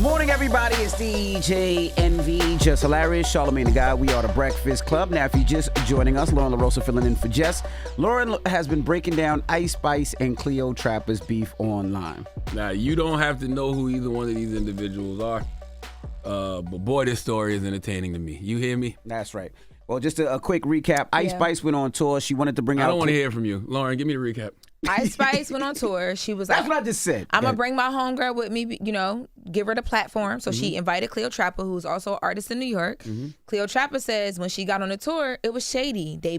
Morning, everybody. It's DJ NV, Jess Hilarious, Charlamagne the Guy. We are the Breakfast Club. Now, if you're just joining us, Lauren LaRosa filling in for Jess. Lauren has been breaking down Ice Spice and Cleotrapa's beef online. Now, you don't have to know who either one of these individuals are, but boy, this story is entertaining to me. You hear me? That's right. Well, just a quick recap. Ice Spice went on tour. She wanted to bring out... I don't want to hear from you. Lauren, give me the recap. Ice Spice went on tour. She was That's like, what I just said. I'm going to bring my homegirl with me, you know, give her the platform. So she invited Cleotrapa, who's also an artist in New York. Cleotrapa says when she got on the tour, it was shady. They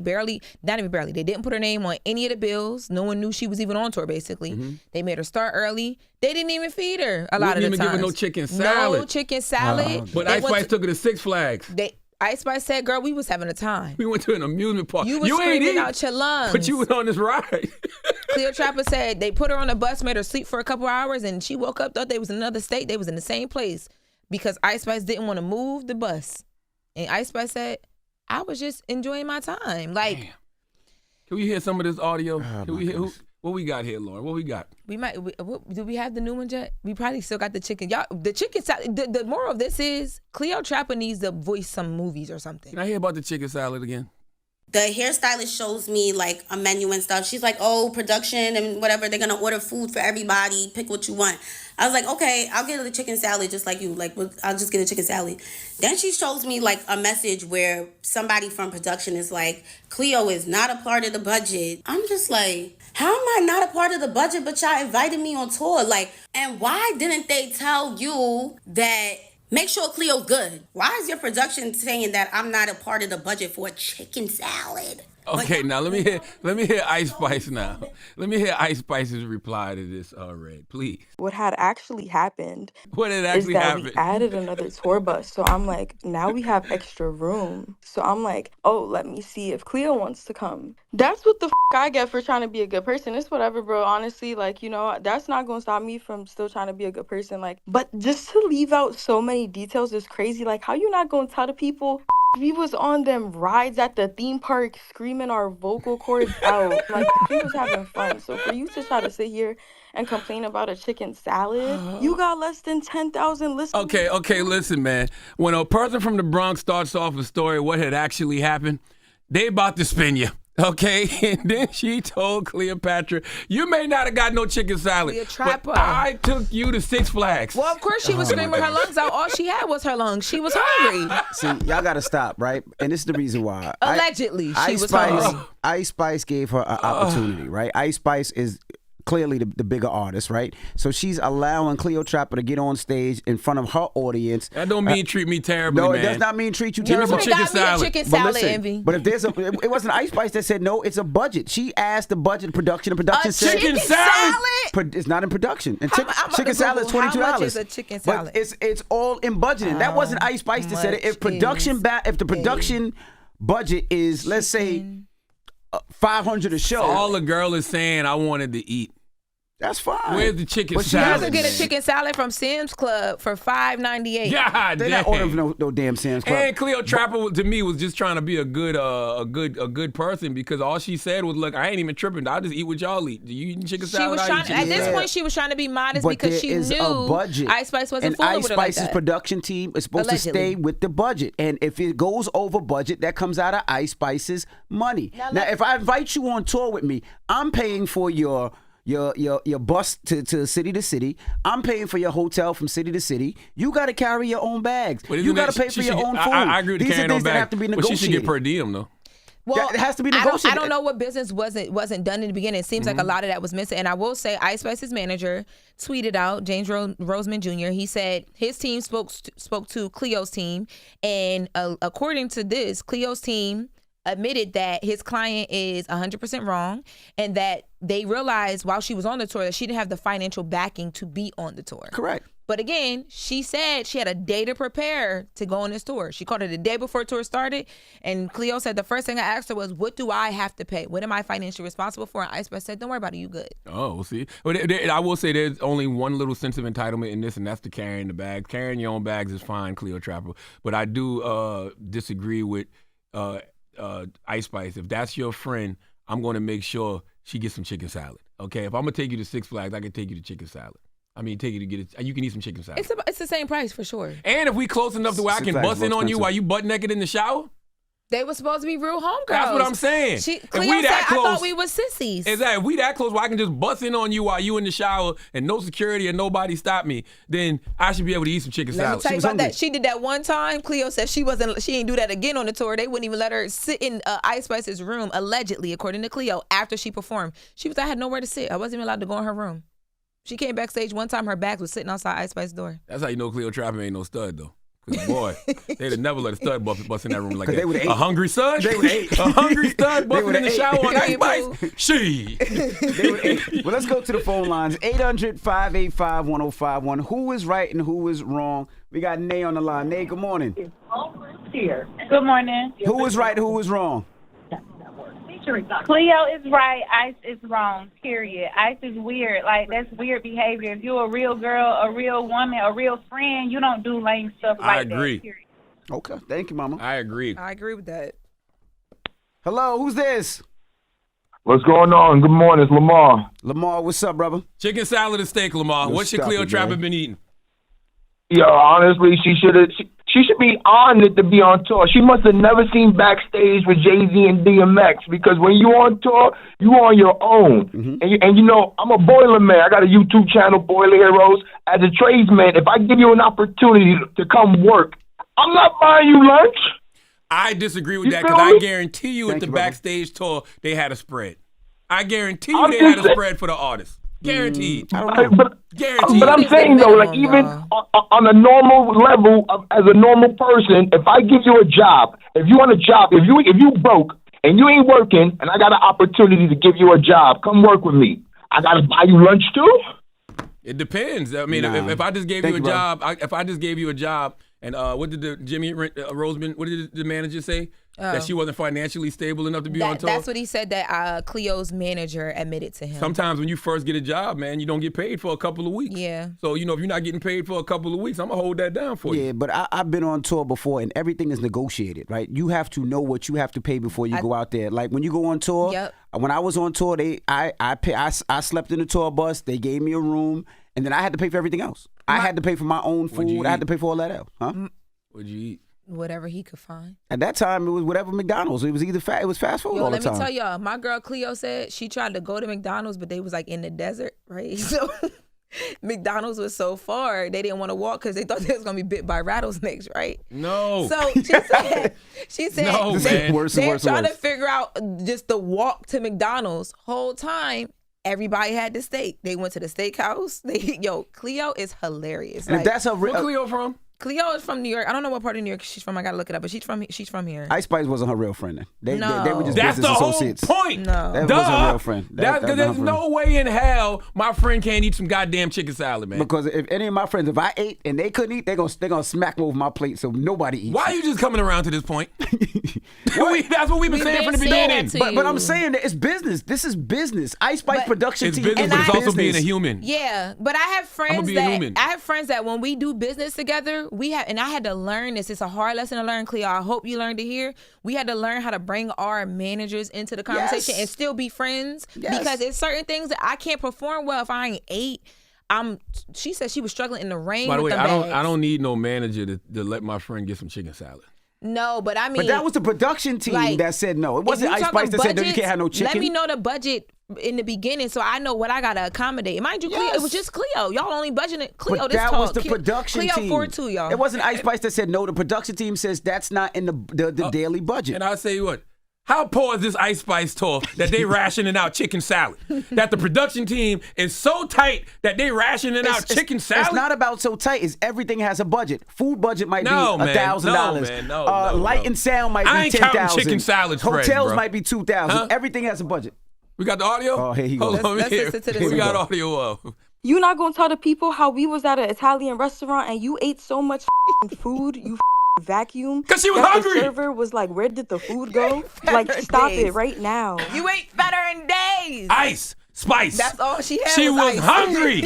not even barely, they didn't put her name on any of the bills. No one knew she was even on tour, basically. They made her start early. They didn't even feed her a lot of the Didn't even times. give her no chicken salad. No chicken salad. But Ice Spice took her to Six Flags. Ice Spice said, girl, we was having a time. We went to an amusement park. You was screaming out your lungs. But you was on this ride. Cleotrapa said they put her on a bus, made her sleep for a couple hours, and she woke up, thought they was in another state. They was in the same place because Ice Spice didn't want to move the bus. And Ice Spice said, I was just enjoying my time. Like, damn. Can we hear some of this audio? Can we hear what we got here, Lauren? What we got? Do we have the new one yet? We probably still got the chicken. Y'all, the chicken salad. The moral of this is Cleotrapa needs to voice some movies or something. Can I hear about the chicken salad again? The hairstylist shows me like a menu and stuff. She's like, oh, production and whatever. They're going to order food for everybody. Pick what you want. I was like, okay, I'll get the chicken salad just like you. Like, I'll just get a chicken salad. Then she shows me like a message where somebody from production is like, Cleo is not a part of the budget. I'm just like, how am I not a part of the budget, but y'all invited me on tour? Like, and why didn't they tell you that... Make sure Cleo's good. Why is your production saying that I'm not a part of the budget for a chicken salad? Okay, now let me hear Ice Spice now. Let me hear Ice Spice's reply to this, Red, please. What had actually happened is that we added another tour bus. So I'm like, now we have extra room. So I'm like, oh, let me see if Cleo wants to come. That's what the I get for trying to be a good person. It's whatever, bro. Honestly, like, you know, that's not going to stop me from still trying to be a good person. Like, but just to leave out so many details is crazy. Like, how you not going to tell the people we was on them rides at the theme park screaming our vocal cords out. Like, we was having fun. So for you to try to sit here and complain about a chicken salad, you got less than 10,000 listeners. Okay, listen, man. When a person from the Bronx starts off a story what had actually happened, they about to spin you. Okay, and then she told Cleopatra, you may not have got no chicken salad, but I took you to Six Flags. Well, of course she was screaming her lungs out. All she had was her lungs. She was hungry. See, y'all got to stop, right? And this is the reason why. Allegedly, she was hungry. Ice Spice gave her an opportunity, right? Ice Spice is clearly the bigger artist, right? So she's allowing Cleotrapa to get on stage in front of her audience. That don't mean treat me terribly, no, man. It does not mean treat you Give me terribly. some chicken salad. Chicken salad, listen, Envy. But if there's it wasn't Ice Spice that said no, it's a budget. She asked the budget production. The production said chicken salad? It's not in production. And I'm chicken salad is $22. How much is a chicken salad? But it's all in budgeting. That wasn't Ice Spice that said it. If the production budget is, let's say, $500 a show, all the girl is saying, I wanted to eat. That's fine. Where's the chicken But salad? You can get a chicken salad from Sam's Club for $5.98. God They're damn. not ordering no damn Sam's Club. And Cleotrapa to me was just trying to be a good person because all she said was, "Look, I ain't even tripping. I'll just eat what y'all eat. Do you eat chicken salad? At this point, she was trying to be modest because she knew a budget. Ice Spice wasn't and fooling Ice with her like Spice's that. production team is supposed to stay with the budget, and if it goes over budget, that comes out of Ice Spice's money. Now if I invite you on tour with me, I'm paying for your bus to city to city. I'm paying for your hotel from city to city. You got to carry your own bags. You got to pay for your own food. I agree with These carrying are on things that bags. have to be But negotiated. she should get per diem though. Well, it has to be negotiated. I don't know what business wasn't done in the beginning. It seems like a lot of that was missing. And I will say, Ice Spice's manager tweeted out, James Roseman Jr. He said his team spoke to Cleo's team, and according to this, Cleo's team admitted that his client is 100% wrong and that they realized while she was on the tour that she didn't have the financial backing to be on the tour. Correct. But again, she said she had a day to prepare to go on this tour. She called it the day before tour started. And Cleo said the first thing I asked her was, what do I have to pay? What am I financially responsible for? And Ice Spice said, don't worry about it. You good. Oh, see. But I will say there's only one little sense of entitlement in this, and that's the carrying the bags. Carrying your own bags is fine, Cleotrapa. But I do disagree with Ice Spice. If that's your friend, I'm going to make sure she gets some chicken salad. Okay? If I'm going to take you to Six Flags, I can take you to chicken salad. I mean, take it to get it. You can eat some chicken salad. It's the same price for sure. And if we close enough to where I can bust in on you while you butt naked in the shower. They were supposed to be real homegirls. That's what I'm saying. Cleo said, I thought we were sissies. Exactly. If we that close where I can just bust in on you while you in the shower and no security and nobody stop me, then I should be able to eat some chicken salad. Let me tell you about that. She did that one time. Cleo said she didn't do that again on the tour. They wouldn't even let her sit in Ice Spice's room, allegedly, according to Cleo, after she performed. She was, I had nowhere to sit. I wasn't even allowed to go in her room. She came backstage one time, her bags was sitting outside Ice Spice's door. That's how you know Cleotrapa ain't no stud, though. Because, boy, they'd have never let a stud bust in that room like that. A hungry stud? They would ate. A hungry stud busting in the shower on Ice Spice? She. Well, let's go to the phone lines. 800-585-1051. Who is right and who is wrong? We got Nay on the line. Nay, good morning. Good morning. Who is right and who is wrong? Cleo is right. Ice is wrong, period. Ice is weird. Like, that's weird behavior. If you're a real girl, a real woman, a real friend, you don't do lame stuff like that. I agree. Period. Okay. Thank you, Mama. I agree. I agree with that. Hello, who's this? What's going on? Good morning, it's Lamar. Lamar, what's up, brother? Chicken salad and steak, Lamar. Yo, What should stop it, Cleotrapa man. been eating? Yo, honestly, she should be honored to be on tour. She must have never seen backstage with Jay-Z and DMX, because when you on tour, you on your own. Mm-hmm. And you know, I'm a boiler man. I got a YouTube channel, Boiler Heroes. As a tradesman, if I give you an opportunity to come work, I'm not buying you lunch. I disagree with You that feel because I me? guarantee you Thank at the you, brother. backstage tour, they had a spread. I guarantee you I'm they just had a saying- spread for the artists. Guaranteed. I don't know. Guaranteed. But I'm saying though, like even on a normal level, as a normal person, if I give you a job, if you want a job, if you broke and you ain't working, and I got an opportunity to give you a job, come work with me. I gotta buy you lunch too. It depends. I mean, Nah. if I just gave Thank you a you, brother. job, if I just gave you a job, and what did the Jimmy Roseman, what did the manager say? That she wasn't financially stable enough to be on tour? That's what he said that Cleo's manager admitted to him. Sometimes when you first get a job, man, you don't get paid for a couple of weeks. Yeah. So, you know, if you're not getting paid for a couple of weeks, I'm going to hold that down for you. Yeah, but I've been on tour before, and everything is negotiated, right? You have to know what you have to pay before you go out there. Like when you go on tour, Yep. when I was on tour, I slept in the tour bus. They gave me a room, and then I had to pay for everything else. I had to pay for my own What'd you food. I had eat? to pay for all that else. Huh? What'd you eat? Whatever he could find. At that time, it was whatever McDonald's. It was either it was fast food Yo, all the let me time. tell y'all, my girl Cleo said she tried to go to McDonald's, but they was like in the desert, right? So McDonald's was so far, they didn't want to walk because they thought they was going to be bit by rattlesnakes, right? No. So she said No, This man. is worse and they're worse and trying to worse. figure out just the walk to McDonald's. Whole time, everybody had the steak. They went to the steakhouse. Cleo is hilarious. And if Like, that's her, Where Cleo from? Cleo is from New York. I don't know what part of New York she's from. I gotta look it up, but she's from here. Ice Spice wasn't her real friend. Then. No. They were just That's the business whole associates. point. No. That Duh. wasn't her real friend. Because there's no way in hell my friend can't eat some goddamn chicken salad, man. Because if any of my friends, if I ate and they couldn't eat, they're gonna smack me over my plate so nobody eats. Why are you just coming around to this point? That's what we've been We've saying been from the saying beginning. that to But I'm you. saying that it's business. This is business. Ice Spice production It's team. business, is but it's also business. being a human. Yeah, but I have friends be a human. I have friends that when we do business together, and I had to learn this. It's a hard lesson to learn, Cleo. I hope you learned it here. We had to learn how to bring our managers into the conversation Yes. and still be friends Yes. because it's certain things that I can't perform well if I ain't ate. She said she was struggling in the rain. By the way, with the I bags. don't need no manager to let my friend get some chicken salad. No, but I mean, But that was the production team like, that said no. It if wasn't you Ice talking Spice that said no, you budgets, can't have no chicken. Let me know the budget in the beginning so I know what I gotta accommodate. Mind you, Cleo, it was Yes. just Cleo. Y'all only budgeted Cleo. But this that talk. was the production Cleo team. 4-2, y'all. It wasn't Ice Spice that said no. The production team says that's not in the daily budget. And I'll say what? How poor is this Ice Spice tour that they rationing out chicken salad? That the production team is so tight that they rationing out chicken salad? It's not about so tight. It's everything has a budget. Food budget might No, be man. $1,000. No, man. No, Light no. and sound might I be ain't counting 10,000. chicken salad spreads, Hotels bro. might be 2,000. Huh? Everything has a budget. We got the audio? Oh, here he Hold goes. on, Let's here. listen to this. We got audio up. You not gonna tell the people how we was at an Italian restaurant and you ate so much food, you vacuum. 'Cause she was that hungry. The server was like, "Where did the food go?" Like, stop days. it right now. You ate better in days. Ice, Spice. That's all she had. She was ice. hungry.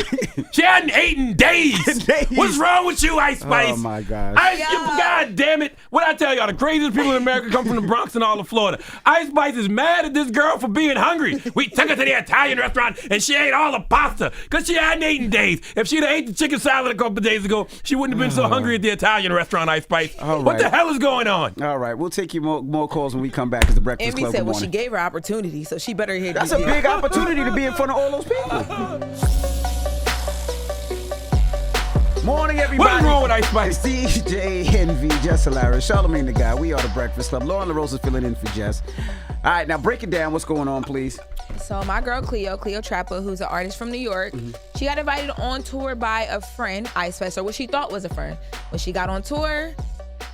She hadn't eaten days. What's wrong with you, Ice Spice? Oh my gosh. God damn it. What I tell y'all, the craziest people in America come from the Bronx and all of Florida. Ice Spice is mad at this girl for being hungry. We took her to the Italian restaurant and she ate all the pasta because she hadn't eaten days. If she'd have ate the chicken salad a couple of days ago, she wouldn't have been so hungry at the Italian restaurant, Ice Spice. All What right. the hell is going on? All right, we'll take you more calls when we come back. It's the Breakfast Emmy Club. said, Good well, she morning. gave her opportunity, so she better hear That's a big opportunity to be in front of all those people. Morning, everybody. What is wrong with Ice Spice? It's DJ Envy, Jess Hilarious, Charlamagne the Guy. We are the Breakfast Club. Lauren LaRose is filling in for Jess. All right, now break it down. What's going on, please? So my girl Cleotrapa, who's an artist from New York, she got invited on tour by a friend, Ice Spice, or what she thought was a friend. When she got on tour,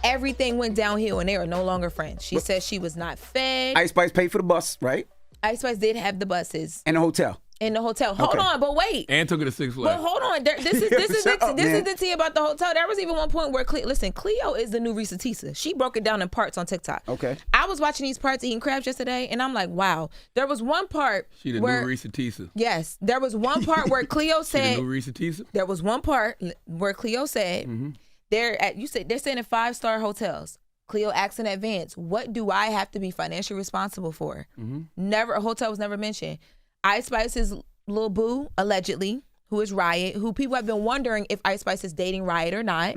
everything went downhill and they are no longer friends. She said she was not fed. Ice Spice paid for the bus, right? Ice Spice did have the buses And the hotel. in the hotel. Hold on, but wait. And took her to Six But Flags. hold on, this is Shut up, man. the tea about the hotel. There was even one point where Cleo is the new Reese Tisa. She broke it down in parts on TikTok. Okay. I was watching these parts eating crabs yesterday, and I'm like, wow. There was one part She the where new Reese Tisa. yes, there was one part where Cleo She the said new Reese Tisa. there was one part where Cleo said they're staying in 5-star hotels. Cleo asked in advance, what do I have to be financially responsible for? Never, a hotel was never mentioned. Ice Spice's little boo, allegedly, who is Riot, who people have been wondering if Ice Spice is dating Riot or not.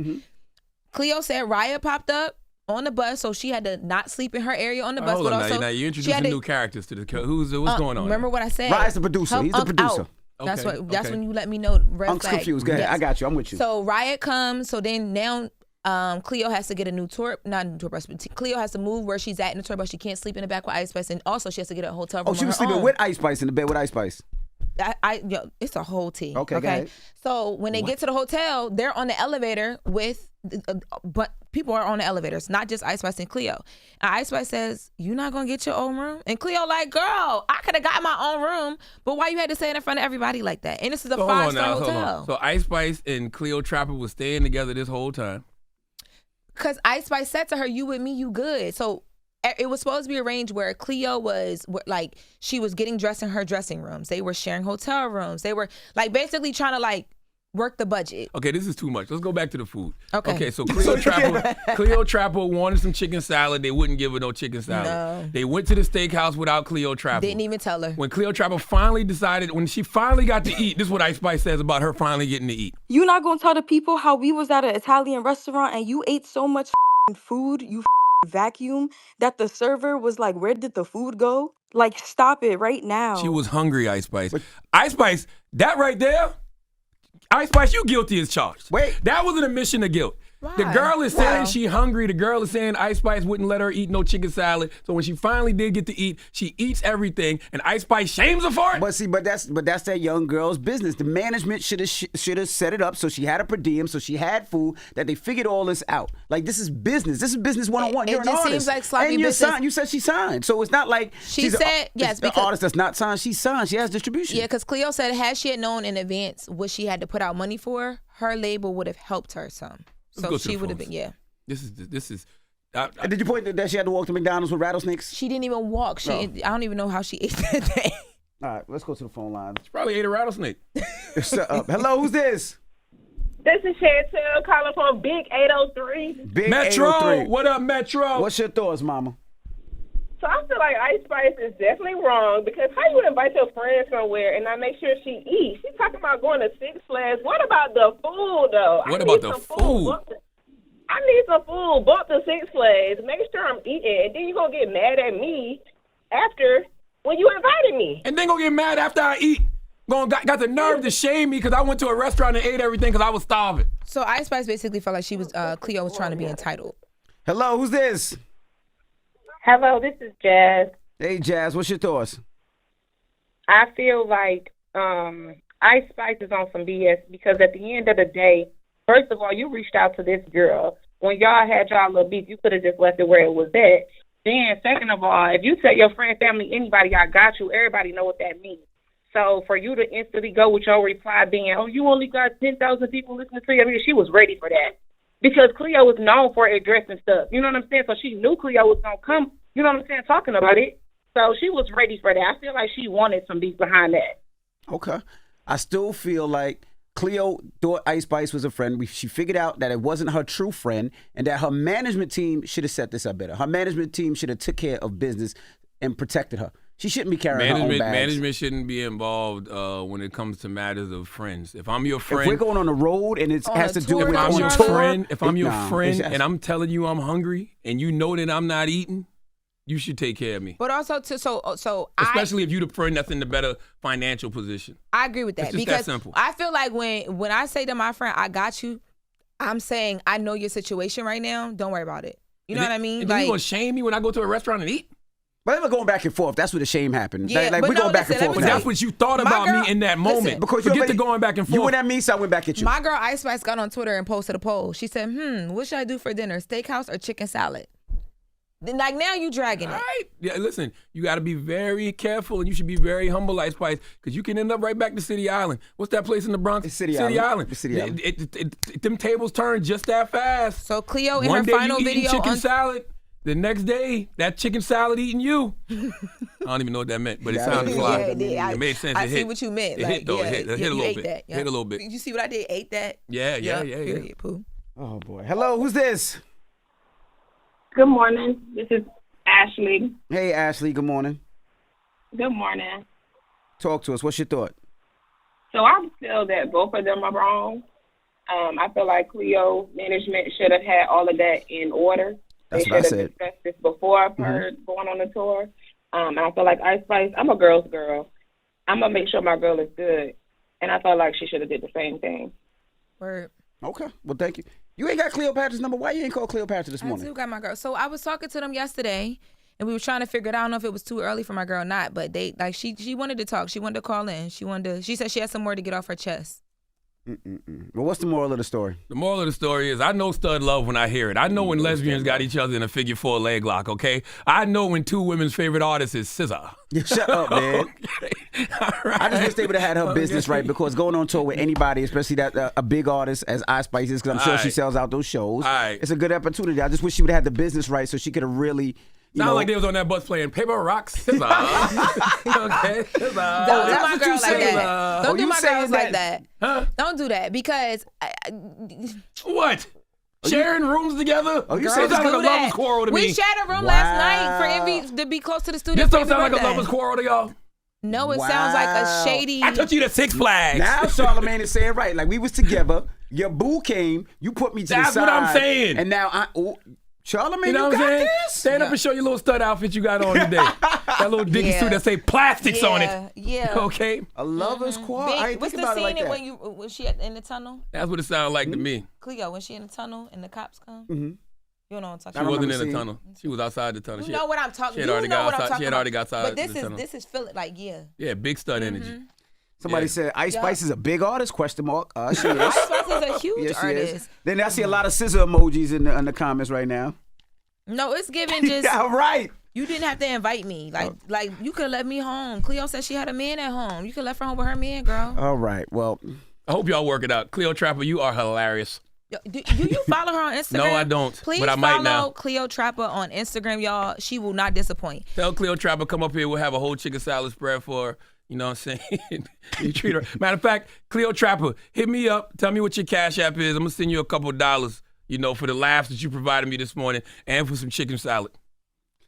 Cleo said Riot popped up on the bus, so she had to not sleep in her area on the bus. Hold but on, also, now you're she had introducing to- new characters to the what's going on? Remember what I said? Riot's the producer. Help He's the Unc producer. out. That's Okay, that's okay. when you let me know. Red Unc's flag. confused. Go ahead. Yes. I got you. I'm with you. So Riot comes. So then now Cleo has to get a new tour, not a new tour bus, but Cleo has to move where she's at in the tour bus. She can't sleep in the back with Ice Spice, and also she has to get a hotel room. Oh, she was on her sleeping own. with Ice Spice in the bed with Ice Spice. It's a whole tea. Okay, go ahead. So when they get to the hotel, they're on the elevator with, but people are on the elevators, not just Ice Spice and Cleo. And Ice Spice says, "You not gonna get your own room?" And Cleo like, "Girl, I could have got my own room, but why you had to say it in front of everybody like that?" And this is a So hold on 5-star now, hold hotel. on. So Ice Spice and Cleotrapa was staying together this whole time. Because Ice Spice said to her, "You with me, you good." So it was supposed to be arranged where Cleo was like, she was getting dressed in her dressing rooms. They were sharing hotel rooms. They were like basically trying to like work the budget. Okay, this is too much. Let's go back to the food. Okay. So Cleotrapa wanted some chicken salad. They wouldn't give her no chicken salad. No. They went to the steakhouse without Cleotrapa. Didn't even tell her. When Cleotrapa finally decided, when she finally got to eat, this is what Ice Spice says about her finally getting to eat. You not gonna tell the people how we was at an Italian restaurant and you ate so much food, you vacuum, that the server was like, where did the food go? Like, stop it right now. She was hungry, Ice Spice. Ice Spice, that right there, Ice Spice, you guilty as charged. Wait. That was an admission of guilt. Why? The girl is saying Wow. she hungry. The girl is saying Ice Spice wouldn't let her eat no chicken salad. So when she finally did get to eat, she eats everything, and Ice Spice shames her for it. But see, but that's that young girl's business. The management should have set it up so she had a per diem, so she had food. That they figured all this out. Like this is business. This is business 101. It You're an just artist, seems like sloppy and you're business. signed. You said she signed, so it's not like She she's said- yes, The because- artist that's not signed, she signed. She has distribution. Yeah, because Cleo said had she had known in advance what she had to put out money for, her label would have helped her some. Let's So go to she the would have phones. been, yeah. This is. And did you point that she had to walk to McDonald's with rattlesnakes? She didn't even walk. No. I don't even know how she ate that day. All right, let's go to the phone line. Probably ate a rattlesnake. Shut up. Hello, who's this? This is Chantel calling from Big 803. Big Metro, 803. what up, Metro? What's your thoughts, Mama? So I feel like Ice Spice is definitely wrong because how you invite your friend somewhere and not make sure she eats? She's talking about going to Six Flags. What about the food, though? What I about need the some food? I need some food. Bump to Six Flags. Make sure I'm eating. And then you're going to get mad at me after when you invited me. And then go get mad after I eat. Got the nerve to shame me because I went to a restaurant and ate everything because I was starving. So Ice Spice basically felt like she was Cleo was trying to be entitled. Hello, who's this? Hello, this is Jazz. Hey, Jazz, what's your thoughts? I feel like Ice Spice is on some BS because at the end of the day, first of all, you reached out to this girl. When y'all had y'all little beef, you could have just left it where it was at. Then, second of all, if you tell your friend, family, anybody, I got you, everybody know what that means. So for you to instantly go with your reply being, oh, you only got 10,000 people listening to you, I mean, she was ready for that. Because Cleo was known for addressing stuff. You know what I'm saying? So she knew Cleo was going to come, you know what I'm saying, talking about it. So she was ready for that. I feel like she wanted some beef behind that. Okay. I still feel like Cleo thought Ice Spice was a friend. She figured out that it wasn't her true friend and that her management team should have set this up better. Her management team should have took care of business and protected her. She shouldn't be carrying her own bags. Management shouldn't be involved when it comes to matters of friends. If I'm your friend, if we're going on the road and it has to do with if I'm your friend, and I'm telling you I'm hungry and you know that I'm not eating, you should take care of me. But also, especially if you're the friend that's in the better financial position. I agree with that. It's just because that simple. I feel like when I say to my friend, I got you, I'm saying I know your situation right now. Don't worry about it. You know what I mean? And then you gonna shame me when I go to a restaurant and eat? But we're going back and forth. That's where the shame happened. Yeah, we're going back and forth. But that's what you thought about me in that moment. Because forget the going back and forth. You went at me, so I went back at you. My girl Ice Spice got on Twitter and posted a poll. She said, what should I do for dinner? Steakhouse or chicken salad? Then like now you dragging it. All right. Yeah, listen, you got to be very careful and you should be very humble, Ice Spice, because you can end up right back to City Island. What's that place in the Bronx? It's City Island. Them tables turn just that fast. So Cleo in One her day final you video chicken salad. The next day, that chicken salad eating you. I don't even know what that meant, but it sounded fly. It made sense. I see what you meant. It hit though. It hit a little bit. That, hit a little bit. Did you see what I did? Ate that? Yeah. Pooh. Oh boy. Hello, who's this? Good morning. This is Ashley. Hey, Ashley. Good morning. Good morning. Talk to us. What's your thought? So I feel that both of them are wrong. I feel like Cleo management should have had all of that in order. That's they what I should said. have discussed this before her going on the tour. And I feel like Ice Spice, I'm a girl's girl. I'm going to make sure my girl is good. And I felt like she should have did the same thing. Word. Okay. Well, thank you. You ain't got Cleopatra's number. Why you ain't called Cleopatra this morning? I do got my girl. So I was talking to them yesterday, and we were trying to figure it out. I don't know if it was too early for my girl or not, but she wanted to talk. She wanted to call in. She said she had some more to get off her chest. Well, what's the moral of the story? The moral of the story is I know stud love when I hear it. I know when lesbians got each other in a figure 4 leg lock, okay? I know when two women's favorite artists is SZA. Shut up, man. Okay. All right. I just wish they would have had her business right, because going on tour with anybody, especially that a big artist as Ice Spice is, because I'm sure she sells out those shows. It's a good opportunity. I just wish she would have had the business right so she could have really... Sound like they was on that bus playing Paper Rocks. Okay. Don't do my girl like that. Don't do my girls like that. Huh? Don't do that because. What? Sharing rooms together? Oh, you sound like a lover's quarrel to me. We shared a room last night for Envy to be close to the studio. This don't sound like a lover's quarrel to y'all? No, it sounds like a shady. I took you to Six Flags. Now Charlamagne is saying right. Like we was together. Your boo came. You put me to the side. That's what I'm saying. And now Charlamagne, you know what I'm saying? This? Stand up and show your little stud outfit you got on today. That little dicky suit that say plastics on it. Yeah. Okay. A lover's quarrel. I ain't What's think the about it scene like that. when she in the tunnel? That's what it sounded like to me. Cleo, when she in the tunnel and the cops come? Mm-hmm. You know what I'm talking She about? wasn't in the tunnel. She was outside the tunnel. You know what I'm talking about. She had already got outside. But this is feeling like, Yeah, big stud energy. Somebody said Ice Spice is a big artist, question mark. She is. Ice Spice is a huge artist. Then I see a lot of scissor emojis in the comments right now. No, it's giving just. Yeah, right. You didn't have to invite me. Like you could have let me home. Cleo said she had a man at home. You could left her home with her man, girl. All right. Well, I hope y'all work it out. Cleotrapa, you are hilarious. Do you follow her on Instagram? No, I don't. Please but I might now. follow Cleotrapa on Instagram, y'all. She will not disappoint. Tell Cleotrapa come up here. We'll have a whole chicken salad spread for her. You know what I'm saying? You treat her. Matter of fact, Cleotrapa, hit me up. Tell me what your Cash App is. I'm going to send you a couple of dollars, for the laughs that you provided me this morning and for some chicken salad.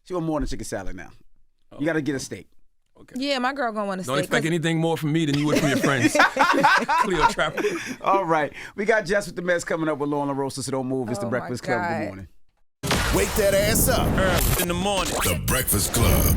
She want more than chicken salad now. You got to get a steak. Okay. Yeah, my girl gonna want a steak. Don't expect anything more from me than you would from your friends. Cleotrapa. All right. We got Jess with the Mess coming up with Law and Rosa, so don't move. It's the Breakfast Club. Good morning. Wake that ass up. Early in the morning. The Breakfast Club.